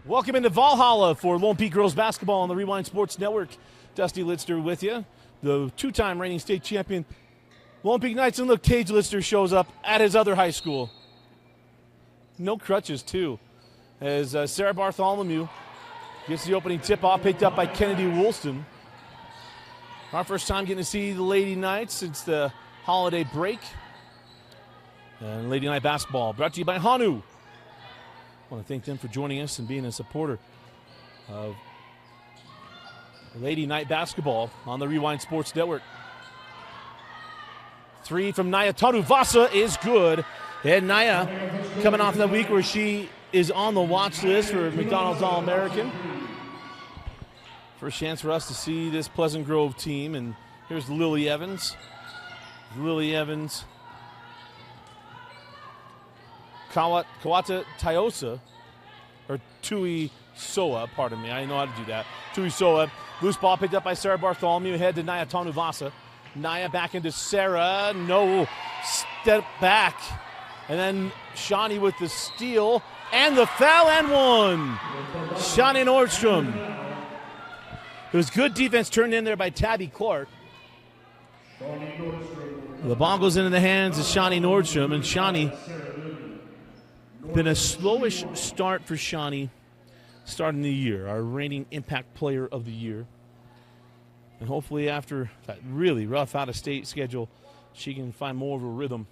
Welcome into Valhalla for Lone Peak Girls Basketball on the Rewind Sports Network. Dusty Lister with you, the two-time reigning state champion Lone Peak Knights. And look, Tage Lister shows up at his other high school. No crutches, too, as Sarah Bartholomew gets the opening tip-off, picked up by Kennedy Woolston. Our first time getting to see the Lady Knights since the holiday break. And Lady Knight Basketball brought to you by Hanu. I want to thank them for joining us and being a supporter of Lady Knight Basketball on the Rewind Sports Network. Three from Naya Tanuvasa is good. And Naya coming off that week where she is on the watch list for McDonald's All-American. First chance for us to see this Pleasant Grove team. And here's Lily Evans. Kawata Tayosa, or Tui Soa, pardon me, I know how to do that. Tui Soa, loose ball picked up by Sarah Bartholomew, ahead to Naya Tanuvasa. Naya back into Sarah, no, step back. And then Shawnee with the steal, and the foul, and one. Shawnee Nordstrom. It was good defense turned in there by Tabby Clark. The ball goes into the hands of Shawnee Nordstrom, and Shawnee, been a slowish start for Shawnee starting the year, our reigning Impact Player of the Year. And hopefully after that really rough out-of-state schedule, she can find more of a rhythm.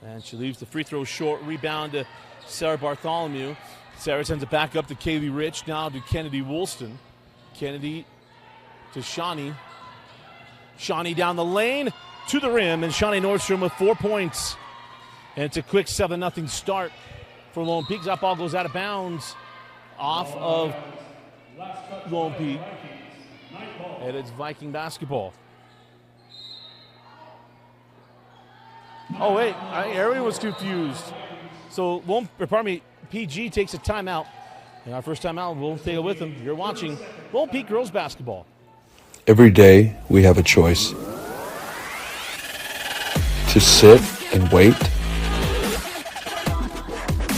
And she leaves the free throw short. Rebound to Sarah Bartholomew. Sarah sends it back up to Kaylee Rich, now to Kennedy Woolston. Kennedy to Shawnee. Shawnee down the lane to the rim, and Shawnee Nordstrom with 4 points. And it's a quick 7-0 start for Lone Peak. That ball goes out of bounds off of Lone Peak. And it's Viking basketball. Oh, wait, everyone was confused. So, PG takes a timeout. And our first timeout, we'll take it with them. You're watching Lone Peak Girls Basketball. Every day we have a choice to sit and wait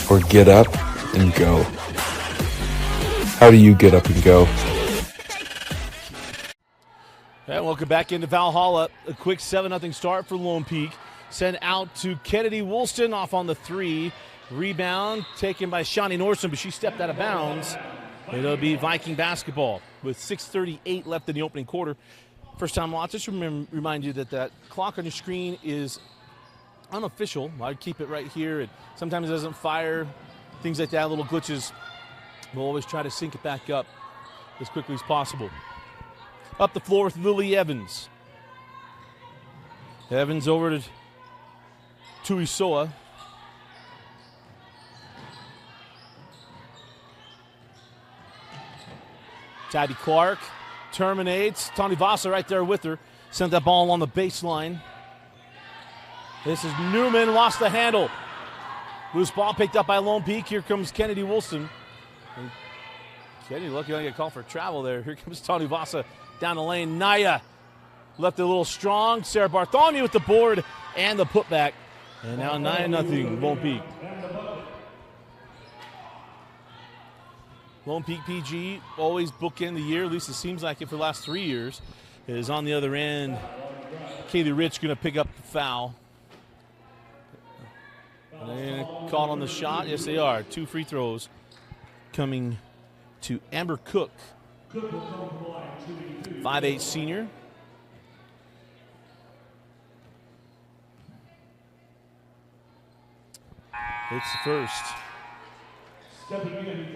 or get up and go. How do you get up and go? And welcome back into Valhalla. A quick 7-0 start for Lone Peak. Sent out to Kennedy Woolston off on the three. Rebound taken by Shawnee Nordstrom, but she stepped out of bounds. It'll be Viking basketball with 6:38 left in the opening quarter. First time watch, just remind you that clock on your screen is unofficial. I keep it right here. Sometimes it doesn't fire, things like that, little glitches. We'll always try to sync it back up as quickly as possible. Up the floor with Lily Evans. Evans over to Tui Soa. Tabby Clark terminates. Tony Vasa right there with her. Sent that ball along the baseline. This is Newman, lost the handle. Loose ball picked up by Lone Peak. Here comes Kennedy Woolston. And Kennedy looking like a call for travel there. Here comes Tony Vasa down the lane. Naya left it a little strong. Sarah Bartholomew with the board and the putback. And now 9-0 Lone Peak. Lone Peak PG always bookend the year, at least it seems like it for the last 3 years. Is on the other end. Kaylee Rich going to pick up the foul. And called on the shot. Yes, they are. 2 free throws coming to Amber Cook. 5'8" senior. It's the first.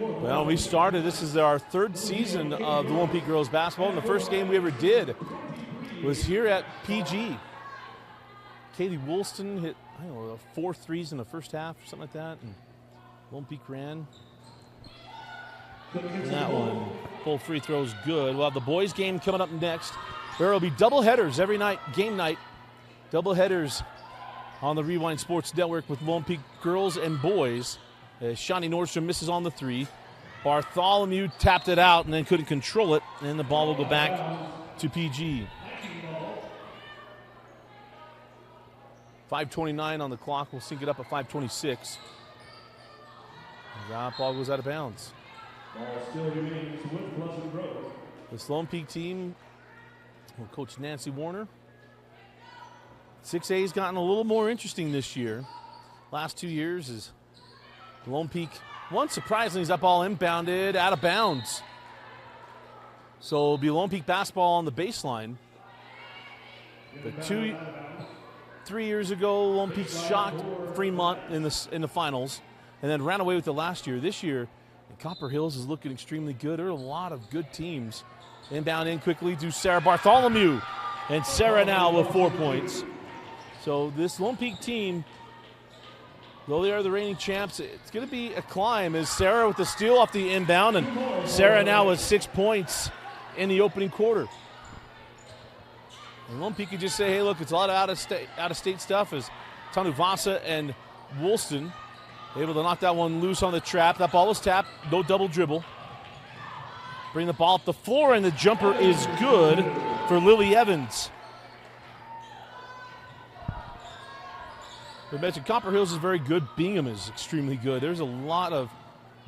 Well, we started. This is our 3rd season of the Lone Peak Girls Basketball, and the first game we ever did was here at PG. Kaylee Woolston hit, 4 threes in the first half, or something like that, and Lone Peak ran. And that one, full free throws, good. We'll have the boys' game coming up next. There will be double headers every night, game night. Double headers on the Rewind Sports Network with Lone Peak girls and boys. Shawnee Nordstrom misses on the 3. Bartholomew tapped it out and then couldn't control it, and the ball will go back to PG. 5:29 on the clock. We'll sync it up at 5:26. That ball goes out of bounds. Ball still remains with Pleasant Grove. This Lone Peak team, well, Coach Nancy Warner. 6A's gotten a little more interesting this year. Last 2 years is Lone Peak. One, surprisingly, is that ball inbounded out of bounds. So it'll be Lone Peak basketball on the baseline. But 3 years ago, Lone Peak shocked Fremont in the finals and then ran away with it last year. This year, Copper Hills is looking extremely good. There are a lot of good teams. Inbound in quickly to Sarah Bartholomew. And Sarah now with 4 points. So this Lone Peak team, though they are the reigning champs, it's going to be a climb as Sarah with the steal off the inbound. And Sarah now with 6 points in the opening quarter. And Lone Peak could just say, hey, look, it's a lot of out-of-state stuff as Tanuvasa and Woolston able to knock that one loose on the trap. That ball was tapped, no double dribble. Bring the ball up the floor, and the jumper is good for Lily Evans. I mentioned Copper Hills is very good. Bingham is extremely good. There's a lot of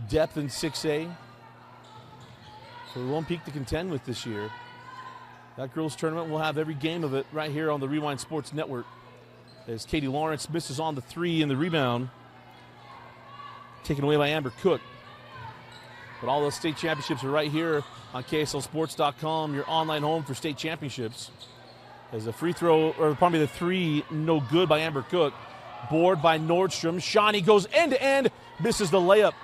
depth in 6A for Lone Peak to contend with this year. That girls tournament will have every game of it right here on the Rewind Sports Network. As Katie Lawrence misses on the three and the rebound, taken away by Amber Cook. But all those state championships are right here on KSLSports.com, your online home for state championships. As a free throw, or probably the three, no good by Amber Cook. Board by Nordstrom. Shawnee goes end to end, misses the layup.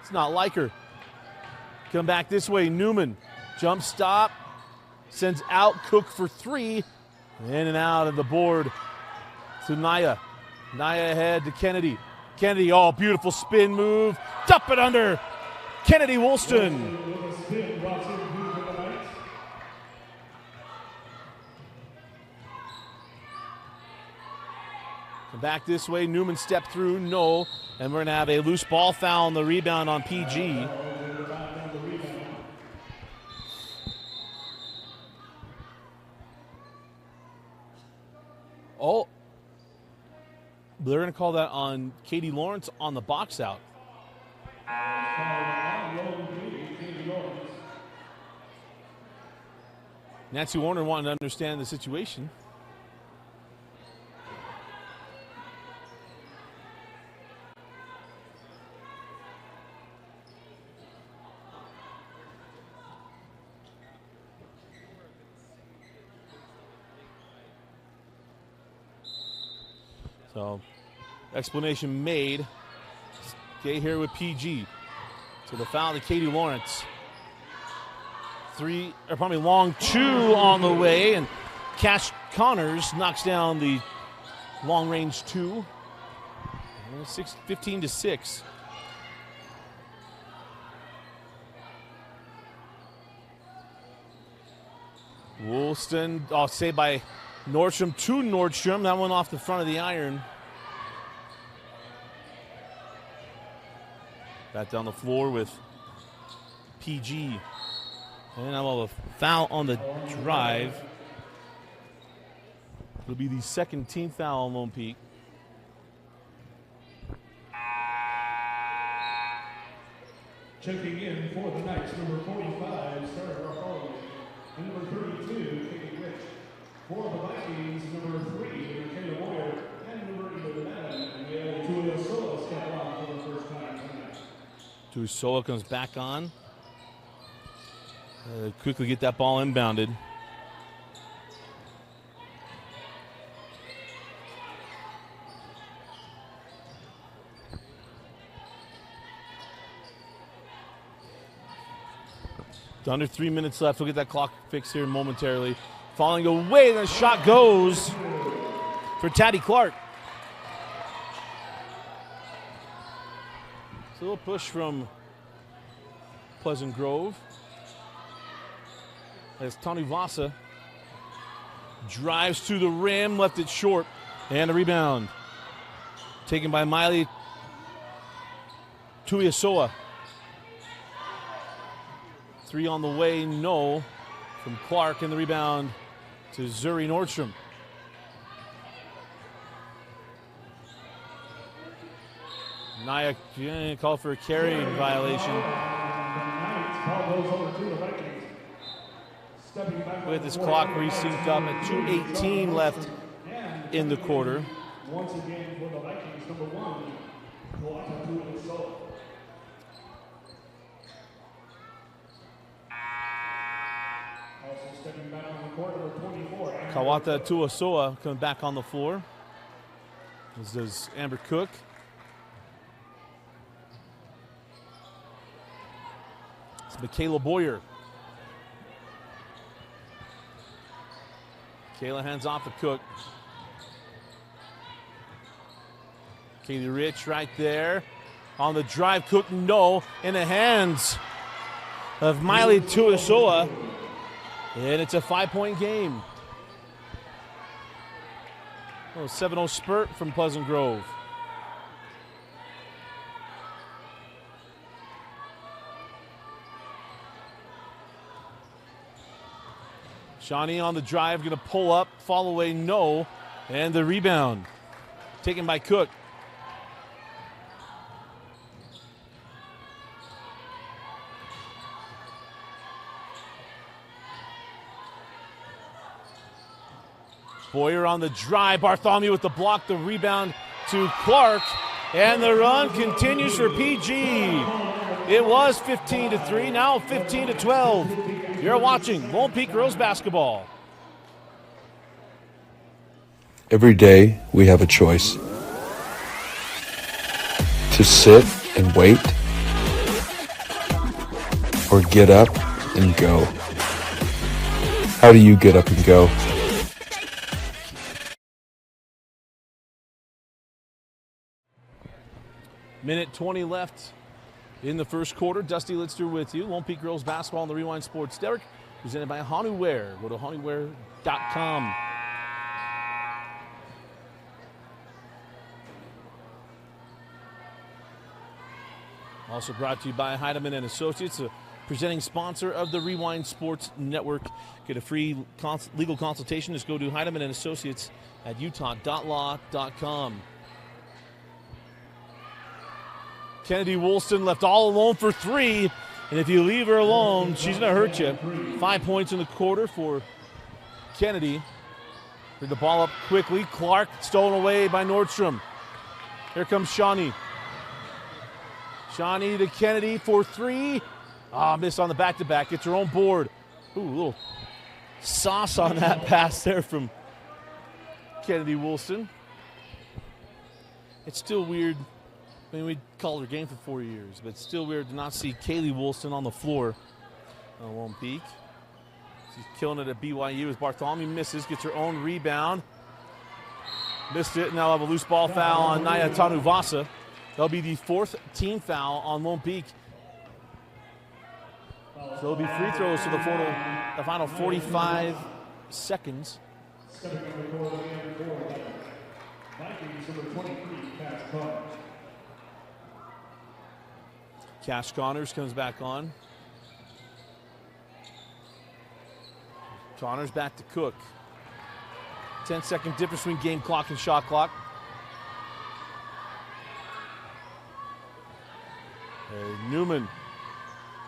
It's not like her. Come back this way, Newman. Jump stop, sends out Cook for three. In and out of the board to Naya. Naya ahead to Kennedy. Kennedy, oh, beautiful spin move. Dump it under. Kennedy Woolston. Come back this way. Newman step through, no. And we're going to have a loose ball foul on the rebound on PG. Oh, they're going to call that on Katie Lawrence on the box out. Nancy Warner wanted to understand the situation. So, explanation made. Okay, here with PG. So the foul to Katie Lawrence. Three, or probably long two on the way, and Cash Connors knocks down the long range two. 15-6. Woolston, saved by Nordstrom to Nordstrom. That one off the front of the iron. Back down the floor with PG. And now a foul on the drive. It'll be the second team foul on Lone Peak. Checking in for the Knights, number 45, Sarah Bartholomew. And number 32, Katie Rich. For the Vikings, number 3, Michaela Moyer. And number 11, Tuia Sola step on for the first time tonight. Tuia Sola comes back on. Quickly get that ball inbounded. Under 3 minutes left. We'll get that clock fixed here momentarily. Falling away, and the shot goes for Taddy Clark. It's a little push from Pleasant Grove. As Tanuvasa drives to the rim, left it short, and a rebound. Taken by Miley Tuiasoa. Three on the way, no, from Clark, and the rebound to Zuri Nordstrom. Naya called for a carrying violation. With his clock resynced up at 2:18 left in the quarter. Once again for the Vikings, number 1, also stepping back on the court, number 24. Kawata Tuasoa coming back on the floor. As does Amber Cook. It's Michaela Boyer. Kayla hands off to Cook. Kaylee Rich right there. On the drive, Cook, no. In the hands of Miley Tuasoa. And it's a 5-point game. 7-0 spurt from Pleasant Grove. Shawnee on the drive, going to pull up, fall away, no. And the rebound taken by Cook. Boyer on the drive. Bartholomew with the block, the rebound to Clark. And the run continues for PG. It was 15-3, now 15-12. You're watching Lone Peak Girls Basketball. Every day we have a choice. To sit and wait, or get up and go. How do you get up and go? Minute 20 left in the first quarter. Dusty Litster with you. Lone Peak Girls Basketball on the Rewind Sports Network, presented by Honeyware. Go to honeyware.com. Also brought to you by Heidemann and Associates, a presenting sponsor of the Rewind Sports Network. Get a free legal consultation. Just go to Heidemann and Associates at utah.law.com. Kennedy Woolston left all alone for three. And if you leave her alone, she's going to hurt you. 5 points in the quarter for Kennedy. Bring the ball up quickly. Clark stolen away by Nordstrom. Here comes Shawnee. Shawnee to Kennedy for three. Missed on the back-to-back. Gets her own board. Ooh, a little sauce on that pass there from Kennedy Woolston. It's still weird. I mean, we called her game for 4 years, but it's still weird to not see Kaylee Woolston on the floor on Lone Peak. She's killing it at BYU as Bartholomew misses, gets her own rebound. Missed it, now have a loose ball foul on Naya Tanuvasa. That'll be the fourth team foul on Lone Peak. So there'll be free throws for the final 45 seconds. Cash Connors comes back on. Connors back to Cook. 10-second difference between game clock and shot clock. Newman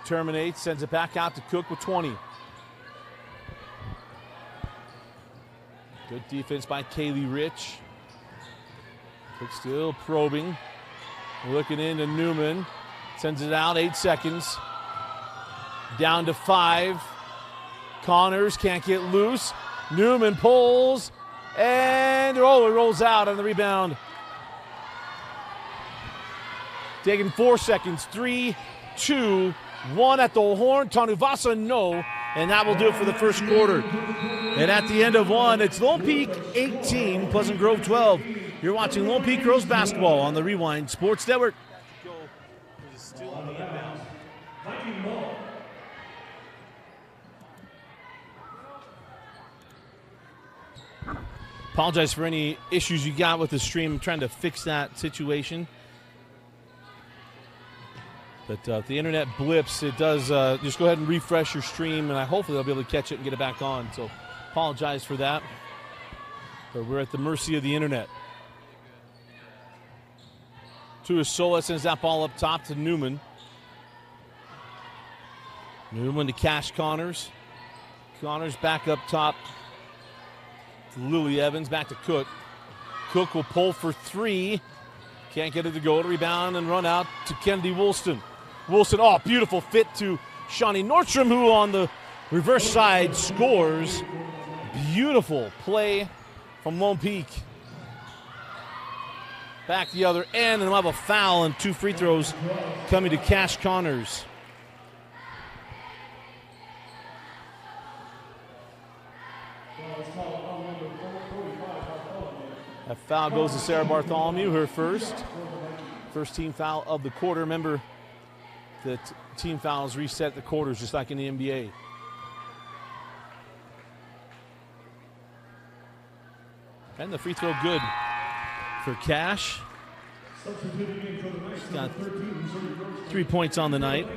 terminates, sends it back out to Cook with 20. Good defense by Kaylee Rich. Cook still probing. Looking into Newman. Sends it out, 8 seconds. Down to 5. Connors can't get loose. Newman pulls. And it rolls out on the rebound. Taking 4 seconds. 3, 2, 1 at the horn. Tanuvasa, no. And that will do it for the first quarter. And at the end of one, it's Lone Peak 18, Pleasant Grove 12. You're watching Lone Peak Girls Basketball on the Rewind Sports Network. Still on the inbound. Apologize for any issues you got with the stream. I'm trying to fix that situation. But if the internet blips, it does. Just go ahead and refresh your stream, and hopefully they'll be able to catch it and get it back on. So apologize for that. But we're at the mercy of the internet. Tuisola sends that ball up top to Newman. Newman to Cash Connors. Connors back up top to Lily Evans. Back to Cook. Cook will pull for three. Can't get it to go. To rebound and run out to Kennedy Woolston. Woolston, oh, beautiful fit to Shawnee Nordstrom, who on the reverse side scores. Beautiful play from Lone Peak. Back the other end, and we'll have a foul and 2 free throws coming to Cash Connors. That foul goes to Sarah Bartholomew, her first team foul of the quarter. Remember that team fouls reset the quarters just like in the NBA. And the free throw good for Cash. She's got 3 points on the night.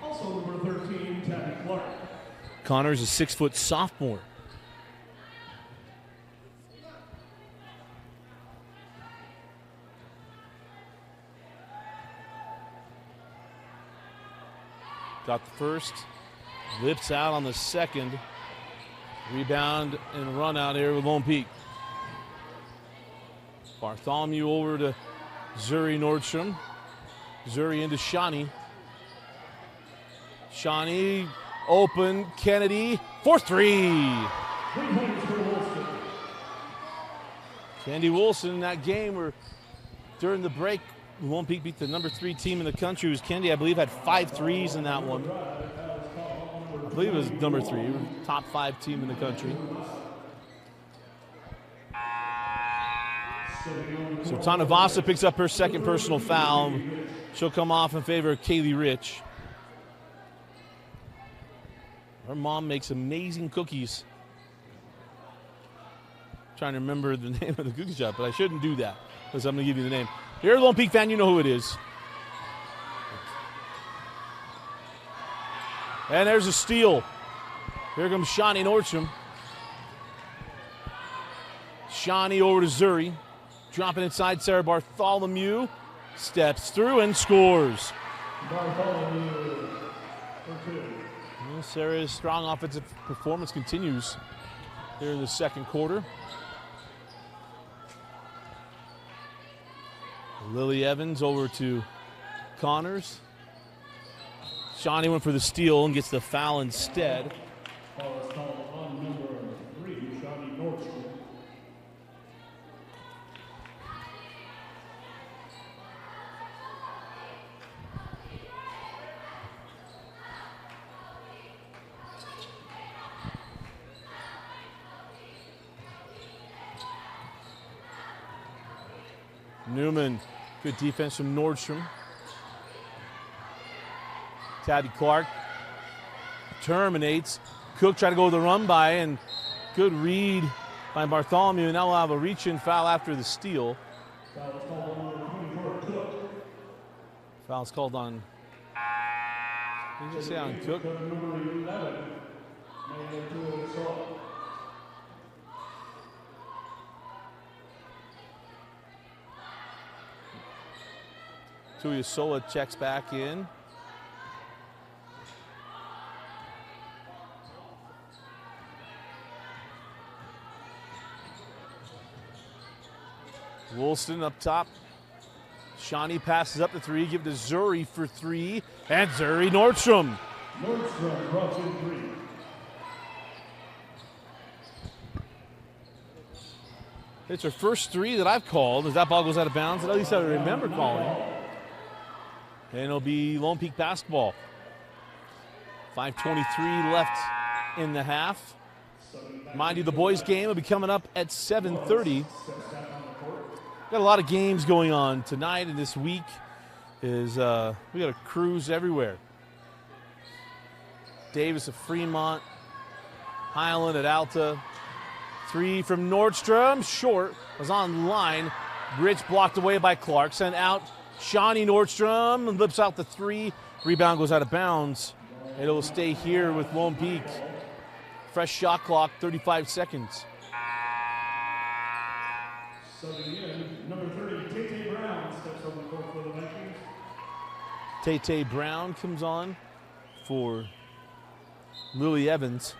Also number 13, Tabby Clark. Connors, a 6-foot sophomore. Got the first, lips out on the second. Rebound and run out here with Lone Peak. Bartholomew over to Zuri Nordstrom. Zuri into Shawnee. Shawnee open, Kennedy for three. Kennedy Wilson in that game where during the break, Lone Peak beat the number 3 team in the country. It was Kennedy, I believe, had 5 threes in that one. I believe it was number 3, top 5 team in the country. So Tanavasa picks up her second personal foul. She'll come off in favor of Kaylee Rich. Her mom makes amazing cookies. I'm trying to remember the name of the cookie shop, but I shouldn't do that because I'm going to give you the name. If you're a Lone Peak fan, you know who it is. And there's a steal. Here comes Shawnee Nordstrom. Shawnee over to Zuri. Dropping inside Sarah Bartholomew. Steps through and scores. Bartholomew. Well, Sarah's strong offensive performance continues here in the second quarter. Lily Evans over to Connors. Shawnee went for the steal and gets the foul instead. Foul is called on number 3, Shawnee Nordstrom. Newman, good defense from Nordstrom. Tabby Clark terminates. Cook tried to go with the run by, and good read by Bartholomew. Now we'll have a reach-in foul after the steal. Foul's called on. What did you say on Cook? Tuisola checks back in. Woolston up top. Shawnee passes up the 3, give it to Zuri for 3, and Zuri Nordstrom. Nordstrom drops in 3. It's her first 3 that I've called as that ball goes out of bounds, at least I remember calling. And it'll be Lone Peak basketball. 5:23 left in the half. Mind you, the boys' game will be coming up at 7:30. Got a lot of games going on tonight and this week. We got a cruise everywhere. Davis of Fremont, Highland at Alta. 3 from Nordstrom, short, was on the line. Rich blocked away by Clark, sent out. Shawnee Nordstrom lips out the 3. Rebound goes out of bounds. And it will stay here with Lone Peak. Fresh shot clock, 35 seconds. Subbing in number 30, Tay Brown, steps on the court for the Vikings. Tay Brown comes on for Lily Evans.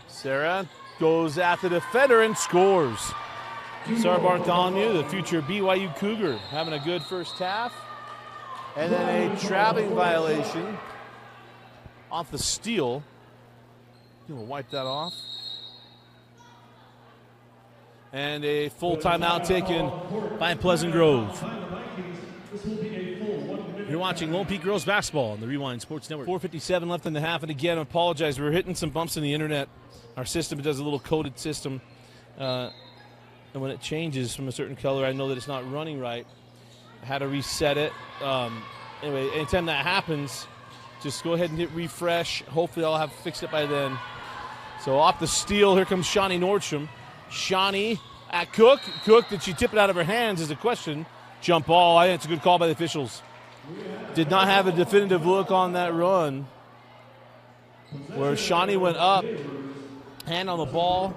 Sarah goes after the defender and scores. Sarah Bartholomew, the future BYU Cougar, having a good first half. And then a traveling violation off the steal. We'll wipe that off. And a full timeout taken by Pleasant Grove. You're watching Lone Peak Girls Basketball on the Rewind Sports Network. 4:57 left in the half. And again, I apologize. We're hitting some bumps in the internet. Our system does a little coded system. And when it changes from a certain color, I know that it's not running right. I had to reset it. Anyway, anytime that happens, just go ahead and hit refresh. Hopefully I'll have fixed it by then. So off the steal, here comes Shawnee Nordstrom. Shawnee at Cook. Cook, did she tip it out of her hands is the question. Jump ball, I think it's a good call by the officials. Did not have a definitive look on that run where Shawnee went up, hand on the ball.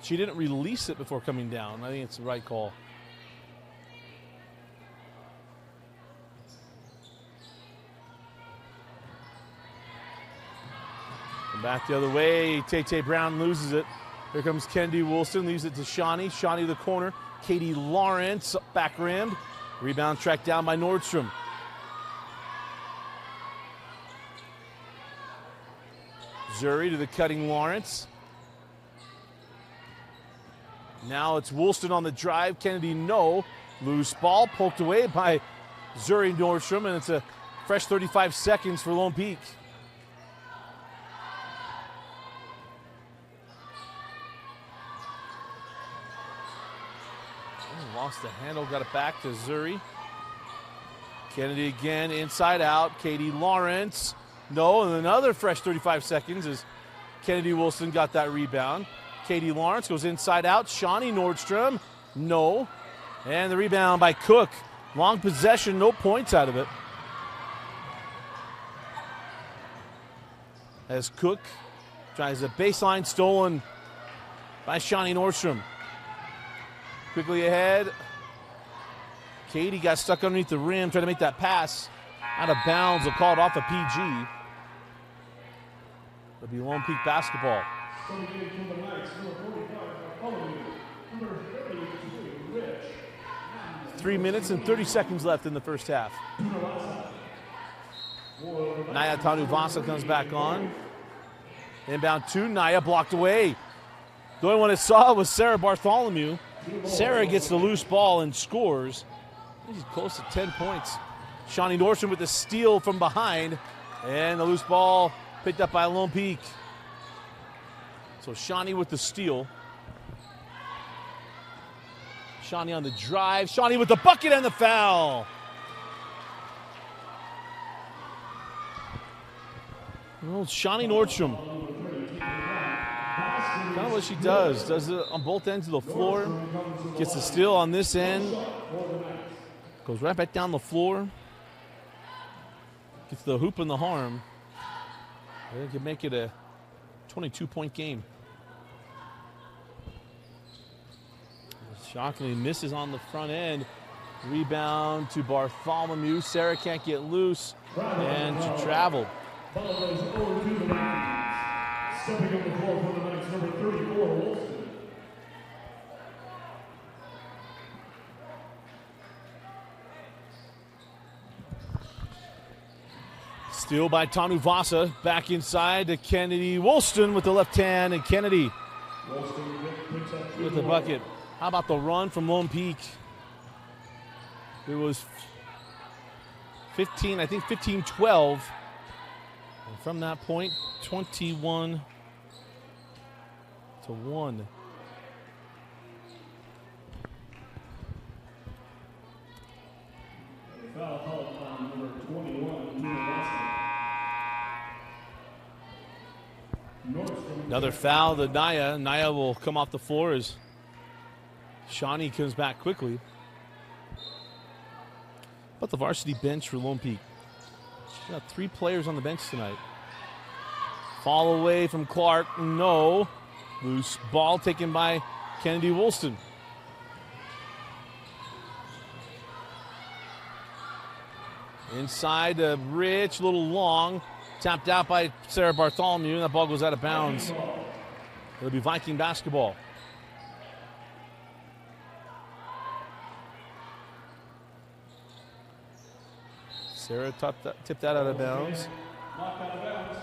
She didn't release it before coming down. I think it's the right call. And back the other way, Tay Brown loses it. Here comes Kennedy Woolston, leaves it to Shawnee. Shawnee to the corner. Katie Lawrence, back rimmed. Rebound tracked down by Nordstrom. Zuri to the cutting Lawrence. Now it's Woolston on the drive. Kennedy, no. Loose ball poked away by Zuri Nordstrom, and it's a fresh 35 seconds for Lone Peak. Lost the handle, got it back to Zuri. Kennedy again, inside out. Katie Lawrence, no, and another fresh 35 seconds as Kennedy Wilson got that rebound. Katie Lawrence goes inside out. Shawnee Nordstrom, no. And the rebound by Cook. Long possession, no points out of it. As Cook tries a baseline stolen by Shawnee Nordstrom. Quickly ahead. Katie got stuck underneath the rim, trying to make that pass. Out of bounds, will call it off a PG. It'll be Lone Peak basketball. 3 minutes and 30 seconds left in the first half. Naya Tanuvasa comes back on. Inbound to Naya, blocked away. The only one I saw was Sarah Bartholomew. Sarah gets the loose ball and scores. He's close to 10 points. Shawnee Nordstrom with the steal from behind. And the loose ball picked up by Lone Peak. So Shawnee with the steal. Shawnee on the drive. Shawnee with the bucket and the foul. Well, Shawnee Nordstrom. Kind of what she does. Does it on both ends of the floor. Gets the steal on this end. Goes right back down the floor. Gets the hoop and the harm. They can make it a 22-point game. Shockingly misses on the front end. Rebound to Bartholomew. Sarah can't get loose. And she traveled. Stepping on the floor for the Knights, number 34, Woolston. Steal by Tanuvasa. Back inside to Kennedy Woolston with the left hand, and Kennedy with the bucket. How about the run from Lone Peak? It was 15-12. And from that point, 21-1. Foul called on number 21, Nordstrom. Another foul to Naya. Naya will come off the floor as Shawnee comes back quickly. But the varsity bench for Lone Peak. She's got 3 players on the bench tonight. Fall away from Clark, no. Loose ball taken by Kennedy Woolston. Inside to Rich, a little long. Tapped out by Sarah Bartholomew, and that ball goes out of bounds. It'll be Viking basketball. Sarah tipped that out of bounds.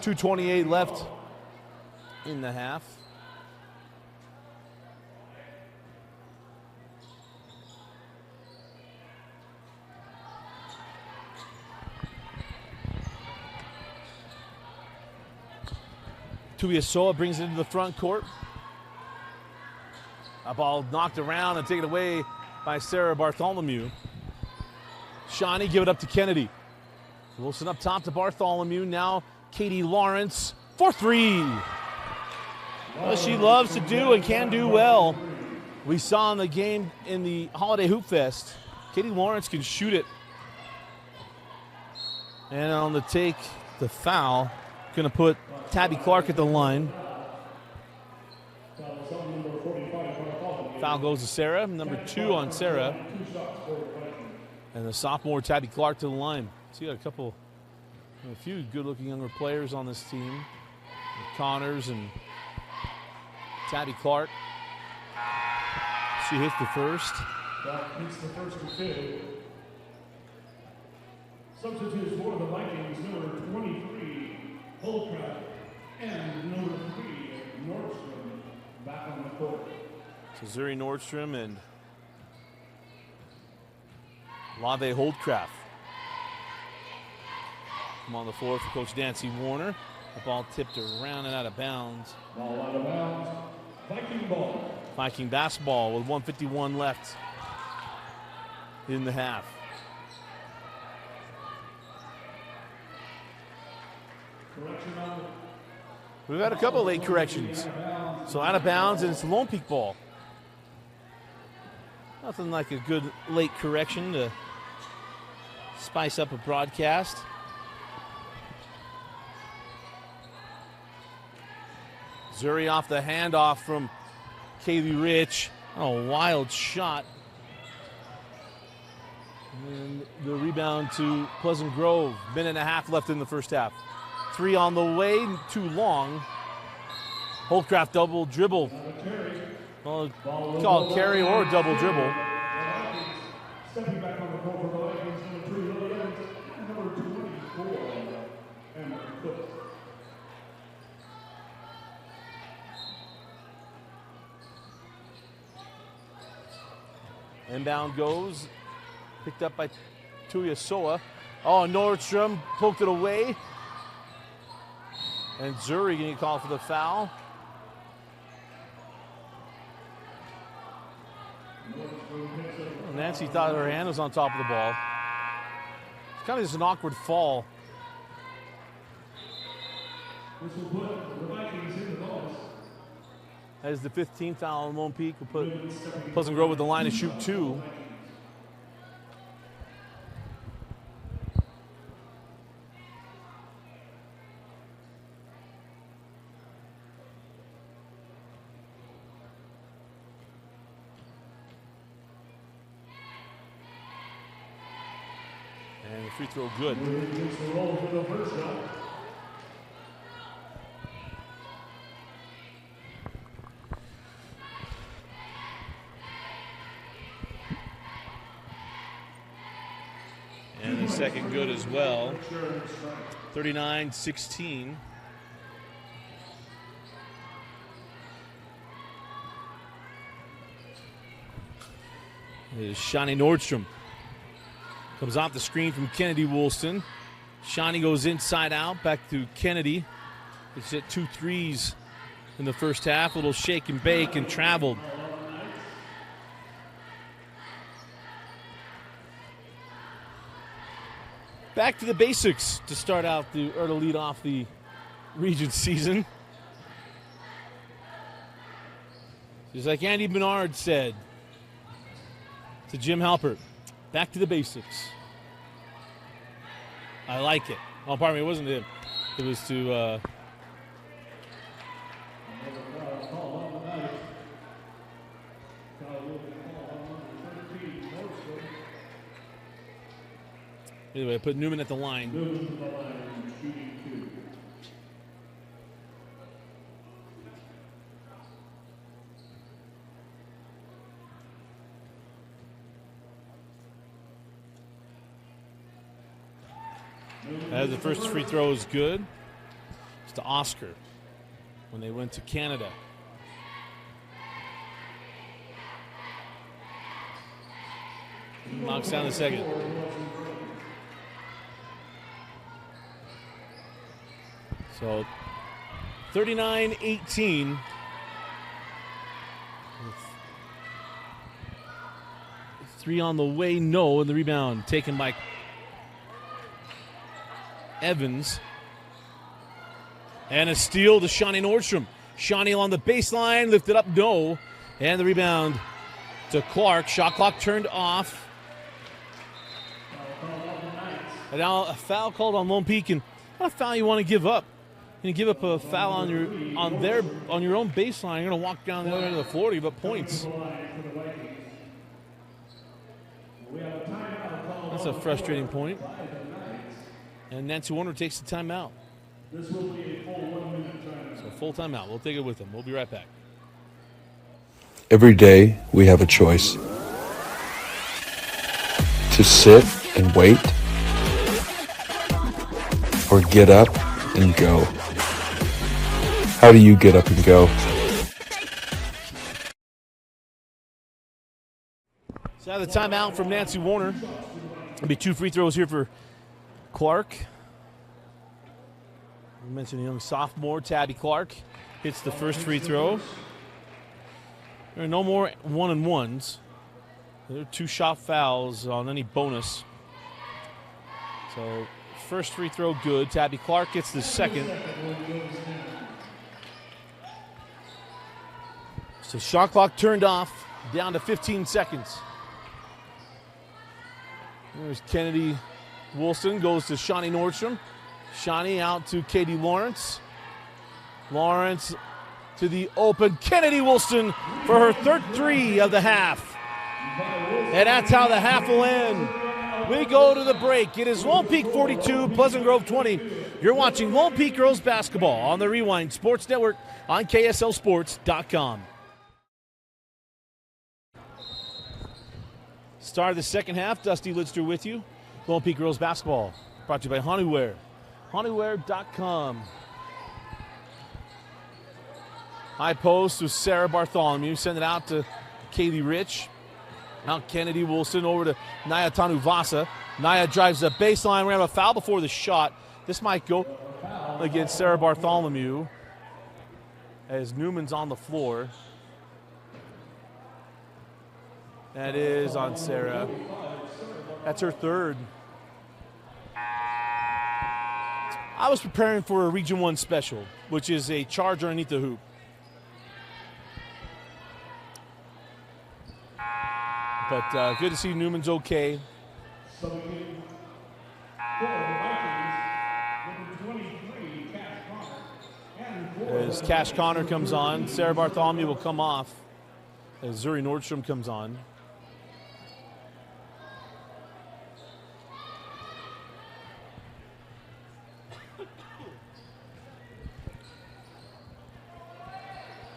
2:28 left in the half. Tuiasoa brings it into the front court. A ball knocked around and taken away by Sarah Bartholomew. Shawnee give it up to Kennedy. Wilson up top to Bartholomew. Now Katie Lawrence for three. Well, she loves to do and can do well. We saw in the game in the Holiday Hoop Fest, Katie Lawrence can shoot it. And on the take, the foul, going to put Tabby Clark at the line. Foul goes to Sarah, number 2 on Sarah. And the sophomore Tabby Clark to the line. So you got a few good-looking younger players on this team. Connors and Tabby Clark. She hits the first. That hits the first and 2. Substitutes for the Vikings, number 23, Holcraft, and number 3, Nordstrom, back on the court. So Zuri Nordstrom and Lave Holdcraft. Come on the floor for Coach Nancy Warner. The ball tipped around and out of bounds. Ball out of bounds. Viking ball. Viking basketball with 1:51 left in the half. We've had a couple of late corrections. So out of bounds, and it's Lone Peak ball. Nothing like a good late correction to spice up a broadcast. Zuri off the handoff from Kaylee Rich. Oh, wild shot. And the rebound to Pleasant Grove. Minute and a half left in the first half. 3 on the way, too long. Holdcraft double dribble. Well, call it carry or double dribble. Stepping back on the court for the Vikings, number 3, Lily Evans, and number 24, Emma Cook. Inbound goes. Picked up by Tuiasoa. Oh, Nordstrom poked it away. And Zuri getting called for the foul. Nancy thought her hand was on top of the ball. It's kind of just an awkward fall. This will put the Vikings in the bonus. That is the 15th foul on Lone Peak. We'll put Pleasant Grove with the line to shoot 2. And the free throw good. Gets the roll for the first shot. And the second good as well. 39-16. Is Shawnee Nordstrom. Comes off the screen from Kennedy Woolston. Shawnee goes inside out, back to Kennedy. It's hit 2 threes in the first half. A little shake and bake and traveled. Back to the basics to start out or to lead off the region season. Just like Andy Bernard said to Jim Halpert, back to the basics. I like it. Oh, pardon me, it wasn't him. It was to Anyway, I put Newman at the line. Newman to the line, shooting 2. As the first free throw is good. It's to Oscar when they went to Canada. Knocks down the second. So 39-18. 3 on the way, no, and the rebound taken by Evans. And a steal to Shawnee Nordstrom. Shawnee along the baseline, lifted up, no. And the rebound to Clark. Shot clock turned off. And now a foul called on Lone Peak, and what a foul you want to give up. You give up a foul on your own baseline. You're going to walk down the other end of the floor to give up points. That's a frustrating point. And Nancy Warner takes the timeout. This will be a full 1 minute timeout. So full timeout. We'll take it with them. We'll be right back. Every day we have a choice. To sit and wait, or get up and go. How do you get up and go? So out of the timeout from Nancy Warner. There'll be 2 free throws here for Clark. We mentioned a young sophomore, Tabby Clark, hits the first free throw. There are no more 1-and-1s. There are 2 shot fouls on any bonus. So first free throw good. Tabby Clark gets the second. So shot clock turned off, down to 15 seconds. There's Kennedy Woolston, goes to Shawnee Nordstrom. Shawnee out to Katie Lawrence. Lawrence to the open. Kennedy Woolston for her third 3 of the half. And that's how the half will end. We go to the break. It is Lone Peak 42, Pleasant Grove 20. You're watching Lone Peak Girls Basketball on the Rewind Sports Network on KSLSports.com. Start of the second half, Dusty Lidster with you. Lone Peak Girls Basketball brought to you by Honeyware. Honeyware.com. High post to Sarah Bartholomew. Send it out to Kaylee Rich. Now Kennedy Wilson over to Naya Tanuvasa. Naya drives the baseline. We're going to have a foul before the shot. This might go against Sarah Bartholomew as Newman's on the floor. That is on Sarah. That's her third. I was preparing for a Region 1 special, which is a charge underneath the hoop. But good to see Newman's okay. As Cash Connor comes on, Sarah Bartholomew will come off as Zuri Nordstrom comes on.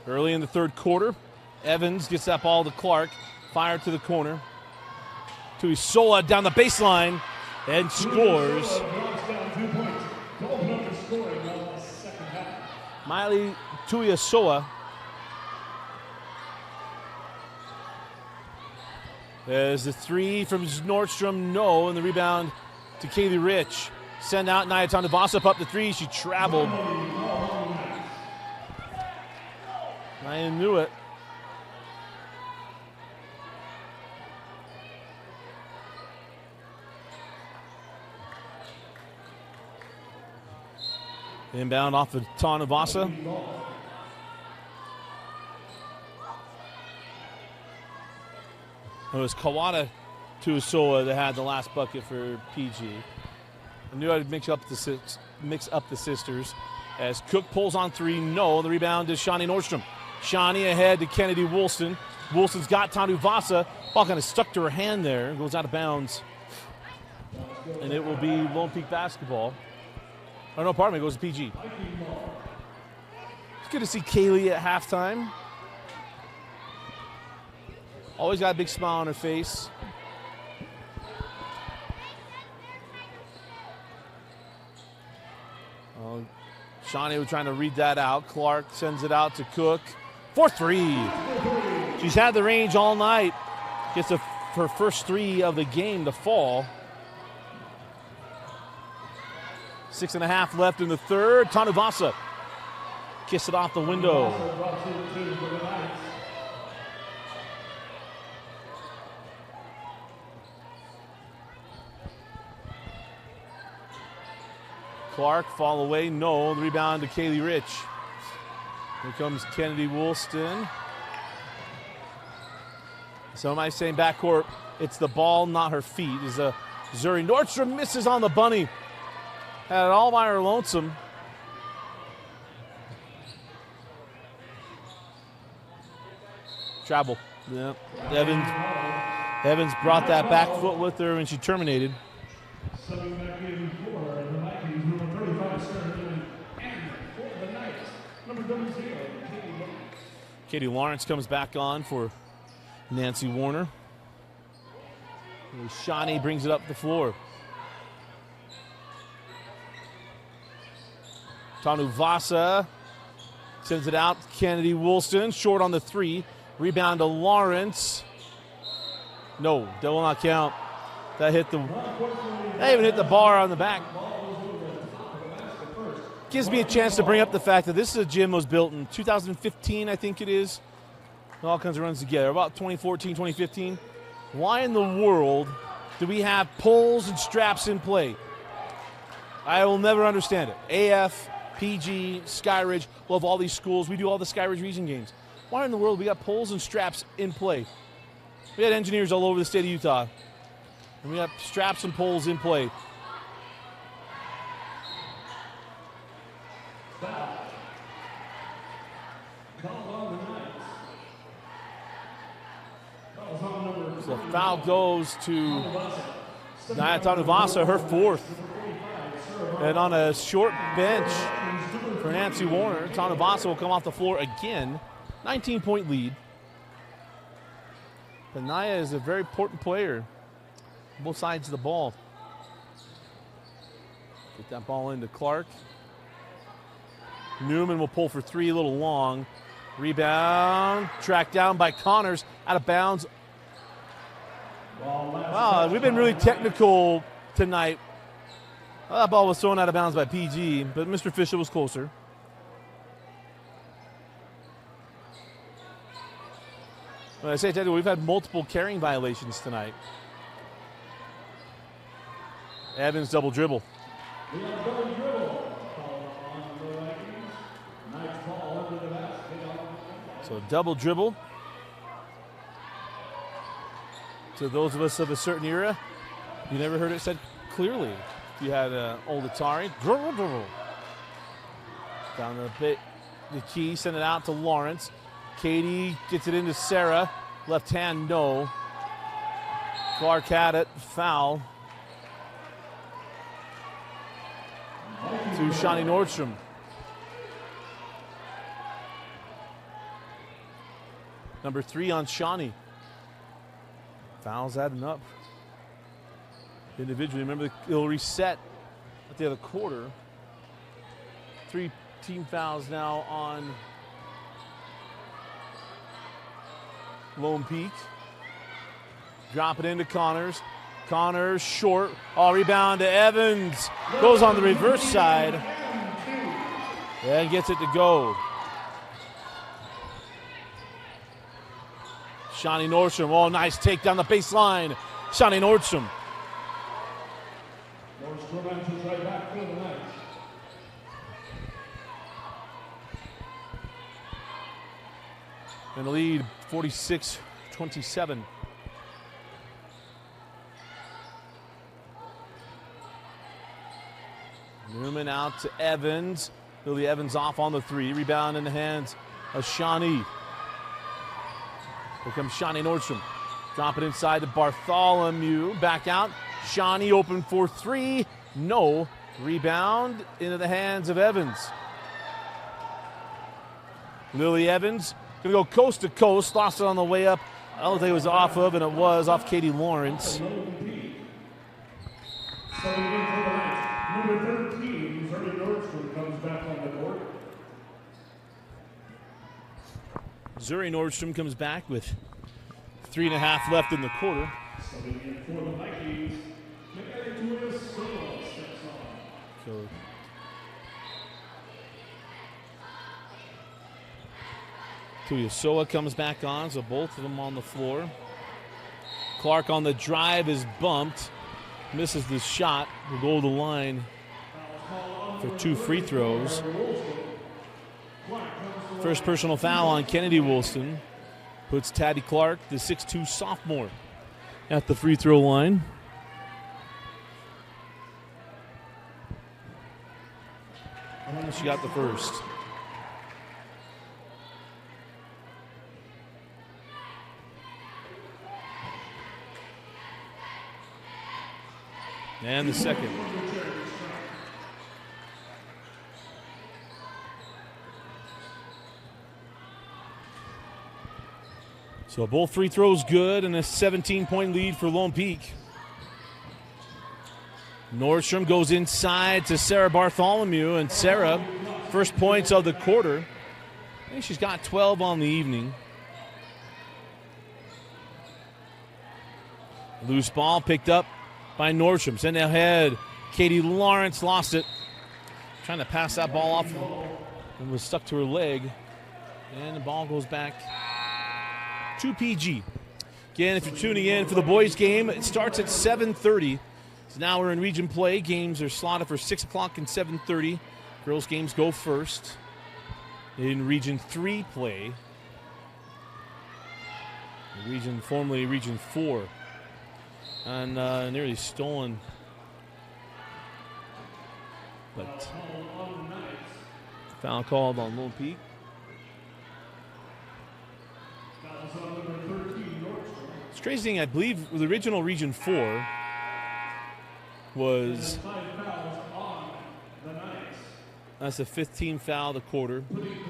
Early in the third quarter, Evans gets that ball to Clark. Fire to the corner. To Isola down the baseline and scores. Miley Tuiasoa. There's the 3 from Nordstrom, no, and the rebound to Kaylee Rich. Send out Naya Tanuvasa up the 3. She traveled. Naya knew it. Inbound off of Tanuvasa. It was Kawada Tuisoa that had the last bucket for PG. I knew I'd mix up the sisters. As Cook pulls on 3, no. The rebound is Shawnee Nordstrom. Shawnee ahead to Kennedy Woolston. Woolston's got Tanuvasa. Ball kind of stuck to her hand there. Goes out of bounds. And it will be Lone Peak basketball. Oh, no, pardon me, it goes to PG. It's good to see Kaylee at halftime. Always got a big smile on her face. Shawnee was trying to read that out. Clark sends it out to Cook for three. She's had the range all night. Gets her first three of the game to fall. 6.5 left in the third. Tanuvasa kiss it off the window. Clark, fall away, no. The rebound to Kaylee Rich. Here comes Kennedy Woolston. Somebody saying backcourt, it's the ball, not her feet. Is Zuri Nordstrom misses on the bunny. Had it all by her lonesome. Travel. Yeah. Evans brought that back foot with her when she terminated. Subbing back in for the Vikings, number 35, starting and for the Knights, number 00, Katie Lawrence comes back on for Nancy Warner. Shawnee brings it up the floor. Tanuvasa sends it out. Kennedy Woolston, short on the three. Rebound to Lawrence. No, that will not count. That even hit the bar on the back. Gives me a chance to bring up the fact that this is a gym that was built in 2015, I think it is. It all kinds of runs together. About 2014, 2015. Why in the world do we have poles and straps in play? I will never understand it. AF, PG, Skyridge, love all these schools. We do all the Skyridge region games. Why in the world we got poles and straps in play? We had engineers all over the state of Utah. And we got straps and poles in play. So foul goes to Naya Tanuvasa, her fourth. And on a short bench for Nancy Warner, Tanuvasa will come off the floor again. 19-point lead. But Naya is a very important player on both sides of the ball. Get that ball into Clark. Newman will pull for three, a little long. Rebound, tracked down by Connors, out of bounds. Wow, we've been really technical tonight. Well, that ball was thrown out of bounds by PG, but Mr. Fisher was closer. When I say technical, we've had multiple carrying violations tonight. Evans double dribble. So double dribble. To those of us of a certain era, you never heard it said clearly. If you had an old Atari, dribble, dribble. Down the key, send it out to Lawrence. Katie gets it into Sarah. Left hand, no. Clark had it, foul. To Shawnee Nordstrom. Number 3 on Shawnee. Fouls adding up. Individually, remember it'll reset at the other quarter. 3 team fouls now on Lone Peak. Drop it into Connors. Connors short. Oh, rebound to Evans. Goes on the reverse side. And gets it to go. Shawnee Nordstrom. Oh, nice take down the baseline. Shawnee Nordstrom. Nordstrom enters right back for the Knights. And the lead, 46-27. Newman out to Evans. Billy Evans off on the 3. Rebound in the hands of Shawnee. Here comes Shawnee Nordstrom. Drop it inside to Bartholomew. Back out. Shawnee open for three. No. Rebound into the hands of Evans. Lily Evans going to go coast to coast. Lost it on the way up. I don't think it was off of, and it was off Katie Lawrence. Number 13, Zuri Nordstrom comes back on the court. Zuri Nordstrom comes back with 3.5 left in the quarter. Subbing in for the Vikings, Tuya Sola steps on. So Tuiasoa comes back on, so both of them on the floor. Clark on the drive is bumped. Misses the shot. Will go to the line for 2 free throws. First personal foul on Kennedy Woolston. Puts Taddy Clark, the 6'2 sophomore, at the free throw line. She got the first. And the second. So both free throws good, and a 17-point lead for Lone Peak. Nordstrom goes inside to Sarah Bartholomew, and Sarah, first points of the quarter. I think she's got 12 on the evening. Loose ball picked up by Nordstrom. Send ahead. Katie Lawrence lost it. Trying to pass that ball off and was stuck to her leg. And the ball goes back to PG. Again, if you're tuning in for the boys game, it starts at 7:30. So now we're in region play. Games are slotted for 6 o'clock and 7:30. Girls games go first. In region 3 play. Formerly region 4. And nearly stolen. But foul called on Lone Peak. It's crazy thing, I believe the original region 4 was, that's a 15 foul of the quarter.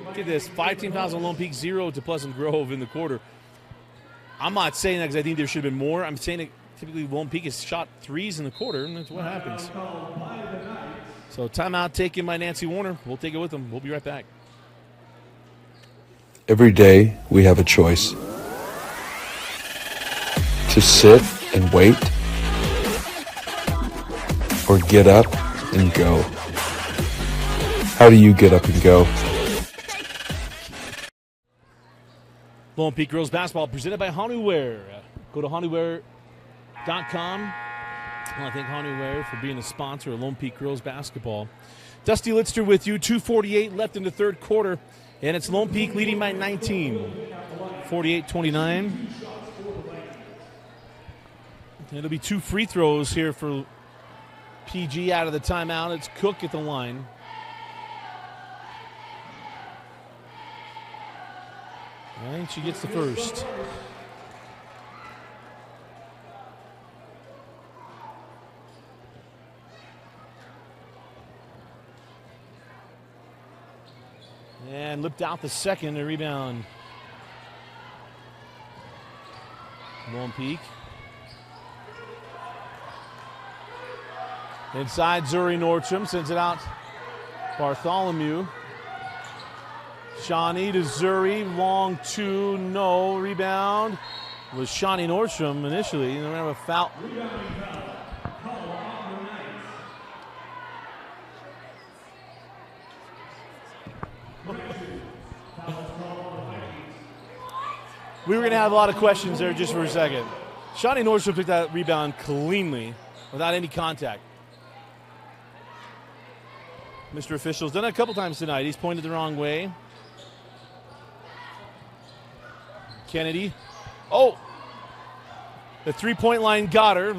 Look at this, 5 team fouls on Lone Peak, 0 to Pleasant Grove in the quarter. I'm not saying that because I think there should have been more. I'm saying that typically Lone Peak has shot 3s in the quarter, and that's what happens. So timeout taken by Nancy Warner. We'll take it with them. We'll be right back. Every day we have a choice. To sit and wait, or get up and go. How do you get up and go? Lone Peak Girls Basketball presented by Honeyware. Go to honeyware.com. I want to thank Honeyware for being a sponsor of Lone Peak Girls Basketball. Dusty Litster with you. 2:48 left in the third quarter. And it's Lone Peak leading by 19. 48-29. It'll be 2 free throws here for PG out of the timeout. It's Cook at the line. And she gets the first. And lipped out the second. A rebound. Lone Peak. Inside, Zuri Nordstrom sends it out. Bartholomew. Shawnee to Zuri. Long 2. No. Rebound was Shawnee Nordstrom initially. And then we have a foul. We were going to have a lot of questions there just for a second. Shawnee Nordstrom took that rebound cleanly without any contact. Mr. Official's done it a couple times tonight. He's pointed the wrong way. Kennedy. Oh! The three-point line got her.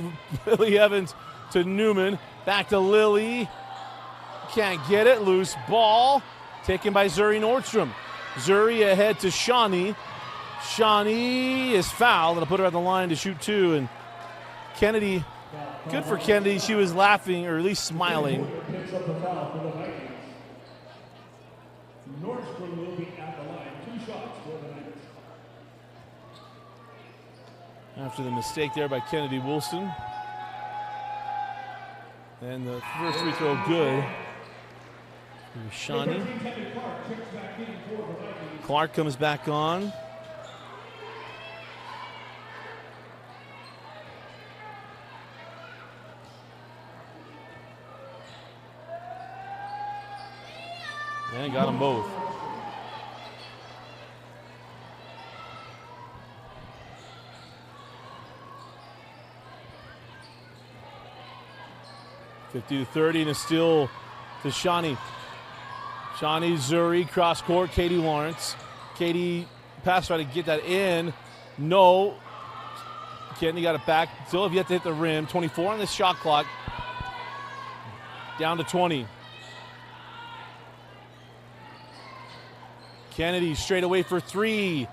Lily Evans to Newman. Back to Lily. Can't get it. Loose ball. Taken by Zuri Nordstrom. Zuri ahead to Shawnee. Shawnee is fouled. And I'll put her at the line to shoot 2. And Kennedy Good for Kennedy. She was laughing, or at least smiling. Picks up the foul for the Vikings. Nordstrom will be at the line. 2 shots for the Knights. After the mistake there by Kennedy Wilson. And the first free throw good. Shawnee. Clark comes back on. And got them both. (50-30) and a steal to Shawnee. Shawnee, Zuri, cross court, Katie Lawrence. Katie pass, try to get that in. No. Kennedy got it back. Still have yet to hit the rim. 24 on the shot clock. Down to 20. Kennedy straight away for 3.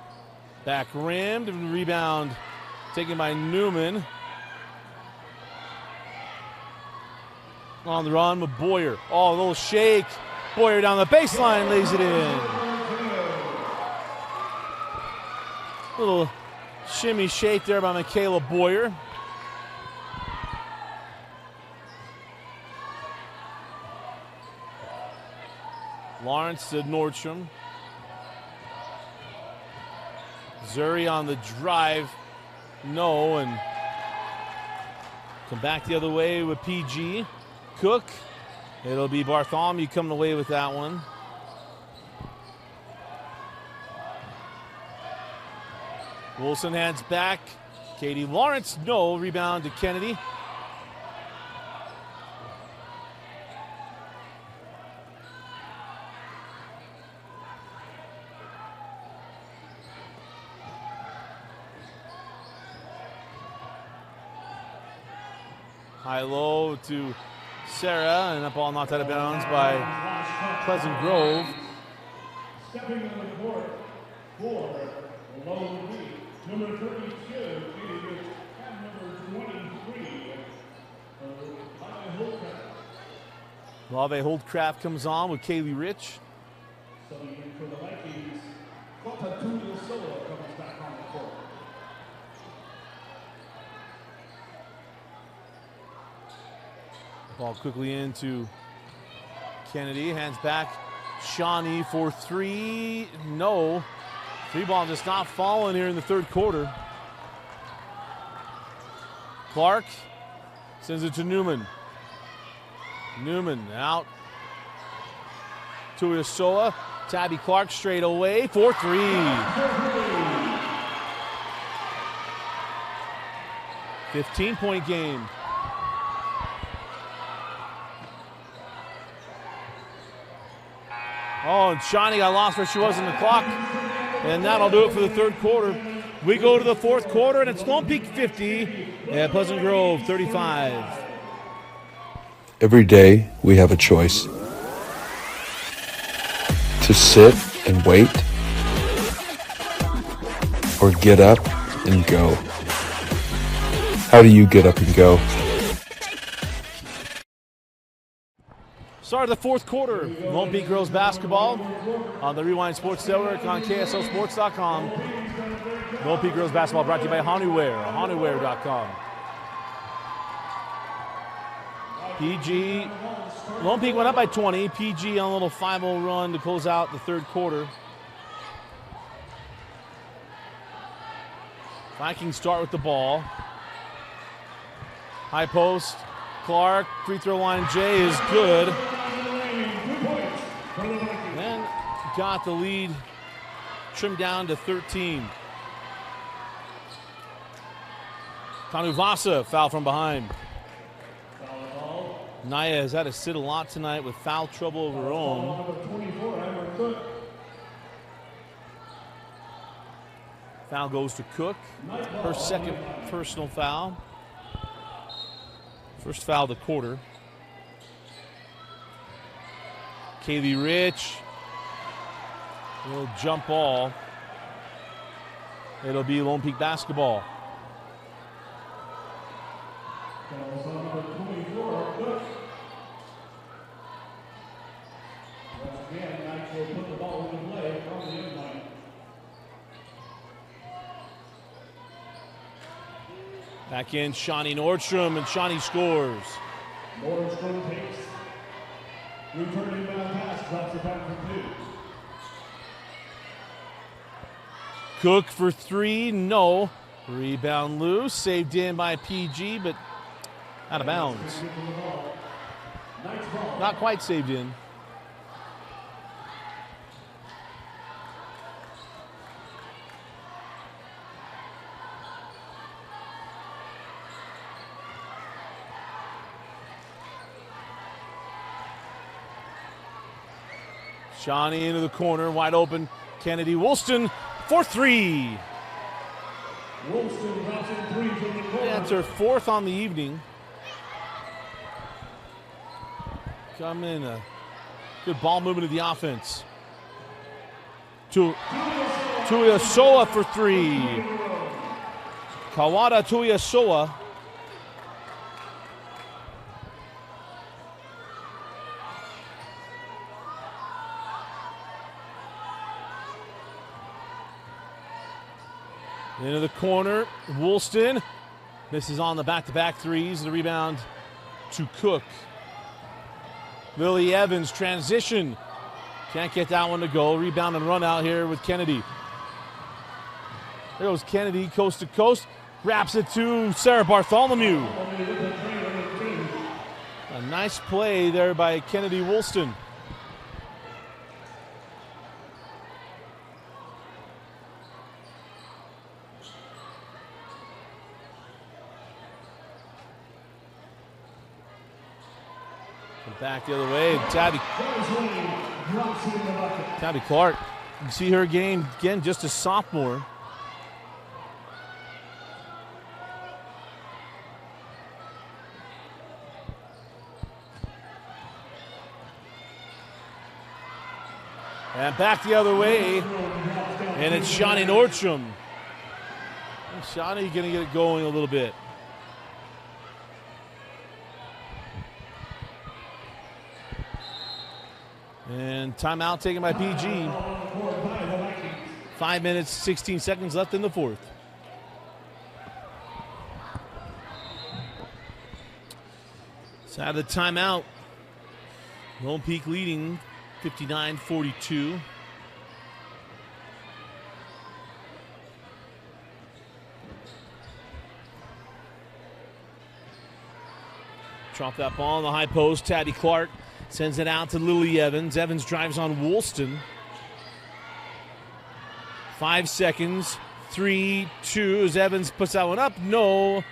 Back rimmed and rebound taken by Newman. On the run with Boyer. Oh, a little shake. Boyer down the baseline, lays it in. Little shimmy shake there by Michaela Boyer. Lawrence to Nordstrom. Zuri on the drive. No, and come back the other way with PG. Cook. It'll be Bartholomew coming away with that one. Wilson hands back. Katie Lawrence, no. Rebound to Kennedy. High-low to Sarah, and that ball knocked out of bounds by Pleasant Grove. Stepping on the court for Lone Peak, number 32, Katie, and number 23, Lave Holdcraft comes on with Kaylee Rich. Subbing in for the Vikings, Kotatulia Sola comes back on the court. Ball quickly into Kennedy, hands back. Shawnee for 3. No. 3 ball just not falling here in the third quarter. Clark sends it to Newman. Newman out to Isola. Tabby Clark straight away for 3. 15-point game. Oh, and Shawnee got lost where she was in the clock. And that'll do it for the third quarter. We go to the fourth quarter, and it's Lone Peak 50 and Pleasant Grove 35. Every day we have a choice. To sit and wait, or get up and go. How do you get up and go? Start of the fourth quarter. Lone Peak girls basketball on the Rewind Sports Network on KSLSports.com. Lone Peak girls basketball brought to you by Honeyware, honeyware.com. PG, Lone Peak went up by 20. PG on a little 5-0 run to close out the third quarter. Vikings start with the ball. High post. Clark, free throw line J is good. Then got the lead trimmed down to 13. Kanuvasa, foul from behind. Naya has had to sit a lot tonight with foul trouble of her own. Foul goes to Cook. Her second personal foul. First foul of the quarter. Kaylee Rich. A little jump ball. It'll be Lone Peak basketball. Calls on number 24, Cook. Once again, Knights will put the ball into play from the end line. Back in Shawnee Nordstrom, and Shawnee scores. Nordstrom takes. Returning inbound pass, drops it back for 2. Cook for 3, no. Rebound loose, saved in by PG, but out of bounds. Not quite saved in. Shawnee into the corner, wide open. Kennedy Woolston for 3. Woolston drops in 3 from the corner. That's her 4th on the evening. Come in, a good ball movement of the offense. Tuiasoa for 3. Kawada Tuiasoa. Into the corner, Woolston misses on the back-to-back threes. The rebound to Cook. Lily Evans, transition. Can't get that one to go. Rebound and run out here with Kennedy. There goes Kennedy, coast to coast. Wraps it to Sarah Bartholomew. A nice play there by Kennedy Woolston. Back the other way, Tabby Clark. You can see her again, just a sophomore. And back the other way, and it's Shawnee Nordstrom. Shawnee going to get it going a little bit. And timeout taken by PG. 5 minutes, 16 seconds left in the 4th. So out of the timeout, Lone Peak leading 59-42. Drop that ball on the high post. Tabby Clark sends it out to Lily Evans. Evans drives on Woolston. 5 seconds. 3, 2. As Evans puts that one up. No.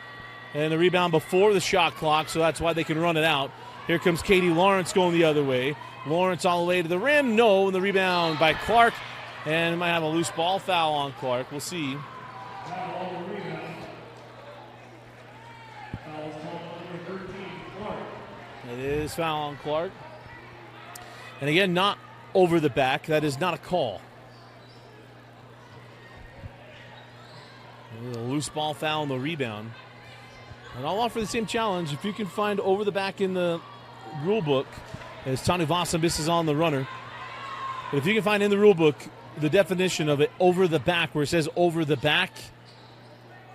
And the rebound before the shot clock, so that's why they can run it out. Here comes Katie Lawrence going the other way. Lawrence all the way to the rim. No. And the rebound by Clark. And it might have a loose ball foul on Clark. We'll see. It is foul on Clark. And again, not over the back. That is not a call. A loose ball foul on the rebound. And I'll offer the same challenge. If you can find over the back in the rule book, as Tanu Vasa misses on the runner. But if you can find in the rule book the definition of it over the back, where it says over the back,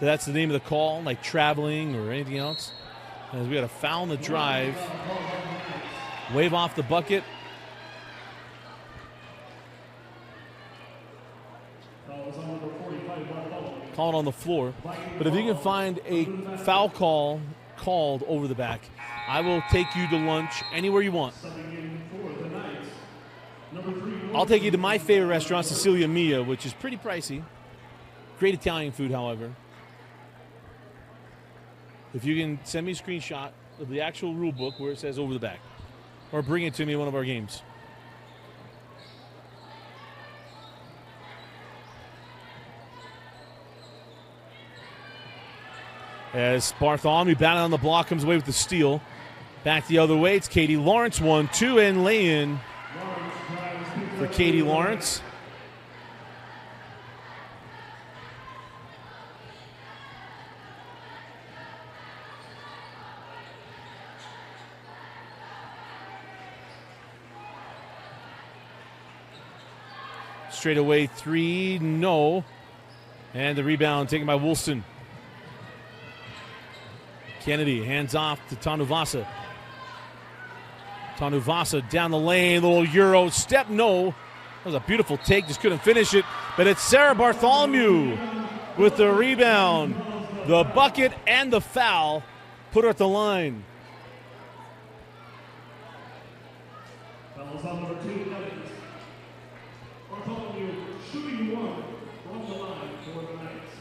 that's the name of the call, like traveling or anything else. As we got a foul on the drive. Wave off the bucket. Call it on the floor. But if you can find a foul call called over the back, I will take you to lunch anywhere you want. I'll take you to my favorite restaurant, Cecilia Mia, which is pretty pricey. Great Italian food, however. If you can send me a screenshot of the actual rule book where it says over the back, or bring it to me in one of our games. As Bartholomew batting on the block, comes away with the steal. Back the other way, it's Katie Lawrence, 1-2, and lay-in for Katie Lawrence. Straight away three, no. And the rebound taken by Woolston. Kennedy hands off to Tanuvasa. Tanuvasa down the lane, little Euro step, no. That was a beautiful take, just couldn't finish it. But it's Sarah Bartholomew with the rebound. The bucket and the foul put her at the line. Fouls on number 2, Knights. Bartholomew shooting one from the line for the Knights.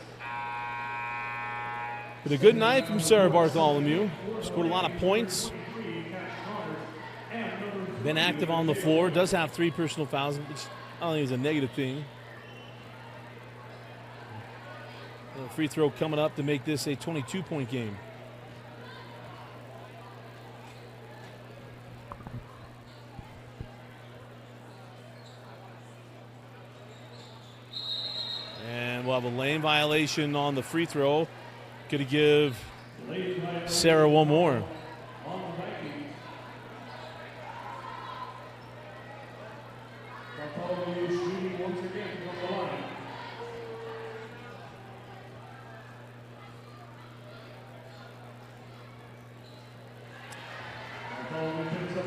With a good night from Sarah Bartholomew. Scored a lot of points. Been active on the floor. Does have 3 personal fouls, which I don't think is a negative thing. A free throw coming up to make this a 22-point game. And we'll have a lane violation on the free throw. Going to give Sarah one more.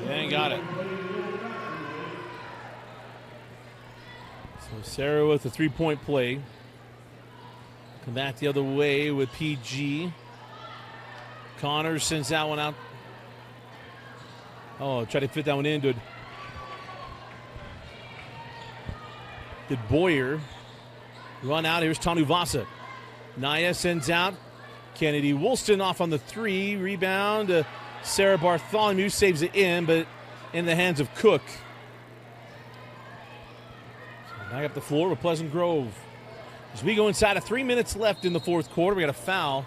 And got it. So Sarah with a 3-point play. Come back the other way with PG. Connors sends that one out. Oh, try to fit that one in. Did Boyer run out? Here's Tanuvasa. Naya sends out. Kennedy Woolston off on the 3. Rebound. Sarah Bartholomew saves it in, but in the hands of Cook. So back up the floor with Pleasant Grove. As we go inside of 3 minutes left in the fourth quarter, we got a foul.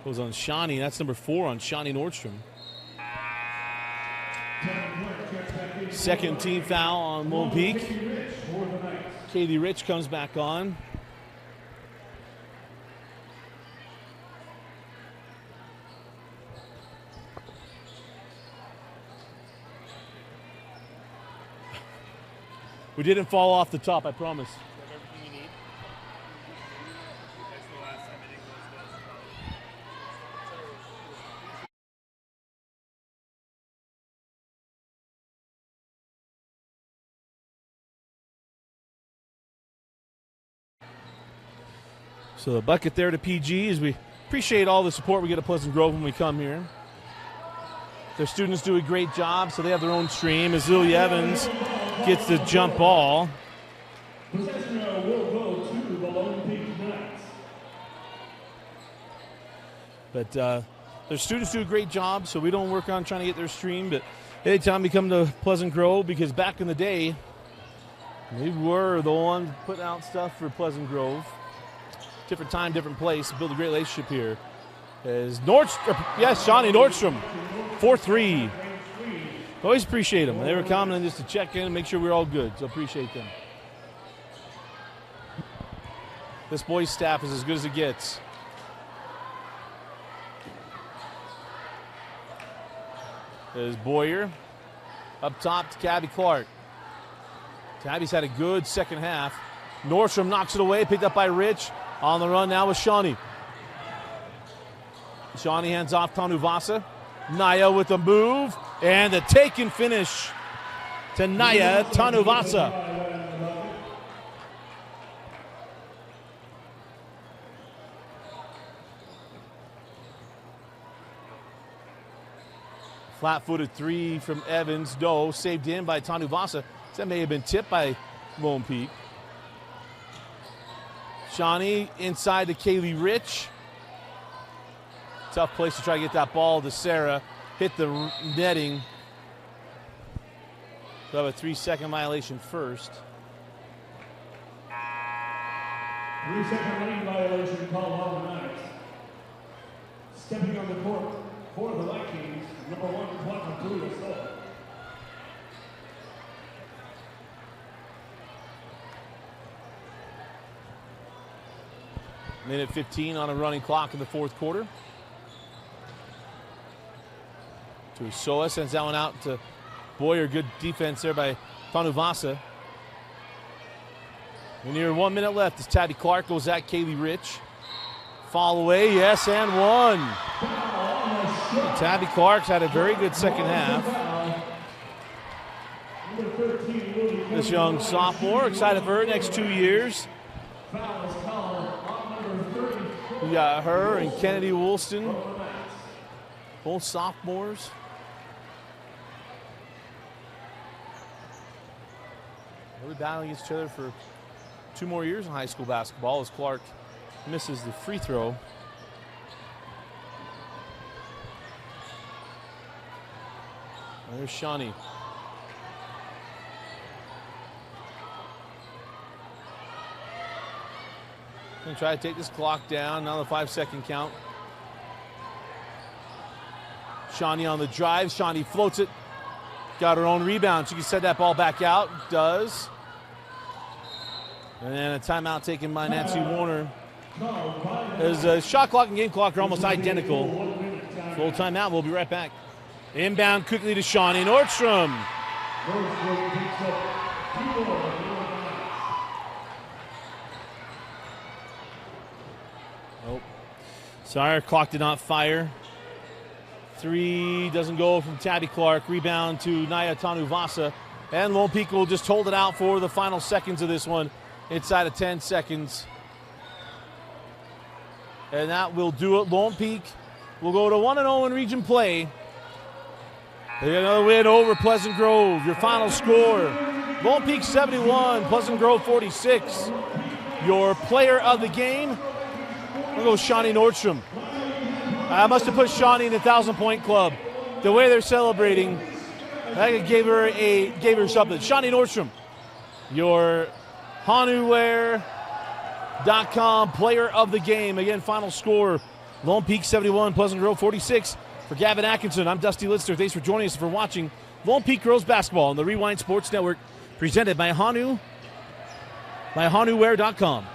Goes on Shawnee. That's number 4 on Shawnee Nordstrom. Second team foul on Lone Peak. Kaylee Rich comes back on. We didn't fall off the top, I promise. So the bucket there to PG as we appreciate all the support we get at Pleasant Grove when we come here. Their students do a great job, so they have their own stream. As Lily Evans gets the jump ball. Possession will go to the Lone Peak Knights. But their students do a great job, so we don't work on trying to get their stream. But anytime we come to Pleasant Grove, because back in the day, we were the ones putting out stuff for Pleasant Grove. Different time, different place. Build a great relationship here. As Shawnee Nordstrom, 4-3. Always appreciate them. They were coming just to check in and make sure we're all good, so appreciate them. This boys' staff is as good as it gets. There's Boyer up top to Cabby Clark. Tabby's had a good second half. Nordstrom knocks it away, picked up by Rich. On the run now with Shawnee. Shawnee hands off Tanuvasa. Naya with the move. And the take and finish to Naya Tanuvasa. Flat-footed 3 from Evans. Doe saved in by Tanuvasa. That may have been tipped by Lone Peak. Shawnee inside to Kaylee Rich. Tough place to try to get that ball to Sarah. Hit the netting. So have a 3-second violation first. 3-second lane violation called on the Knights. Stepping on the court for the Vikings, number 1, Quadra Assault. Minute 15 on a running clock in the fourth quarter. To Usoa, sends that one out to Boyer. Good defense there by Tanuvasa. We're near 1 minute left as Tabby Clark goes at Kaylee Rich. Fall away, yes, and one. Tabby Clark's had a very good second half. This young sophomore, excited for her next 2 years. We got her and Kennedy Woolston, both sophomores. Really battling against each other for 2 more years in high school basketball as Clark misses the free throw. There's Shawnee. Gonna try to take this clock down. Now the 5-second count. Shawnee on the drive. Shawnee floats it. Got her own rebound. She can set that ball back out. Does. And then a timeout taken by Nancy Warner. As the shot clock and game clock are almost identical. Full timeout. We'll be right back. Inbound quickly to Shawnee Nordstrom. Nope. Sorry, clock did not fire. 3 doesn't go from Tabby Clark. Rebound to Naya Tanuvasa. And Lone Peak will just hold it out for the final seconds of this one. Inside of 10 seconds. And that will do it. Lone Peak will go to 1-0 in region play. They get another win over Pleasant Grove. Your final score, Lone Peak 71, Pleasant Grove 46. Your player of the game, we'll go Shawnee Nordstrom. I must have put Shawnee in the 1,000-point club. The way they're celebrating, I gave her something. Shawnee Nordstrom, your HanuWare.com player of the game. Again, final score, Lone Peak 71, Pleasant Grove 46. For Gavin Atkinson, I'm Dusty Lidster. Thanks for joining us and for watching Lone Peak Girls Basketball on the Rewind Sports Network, presented by HanuWare.com.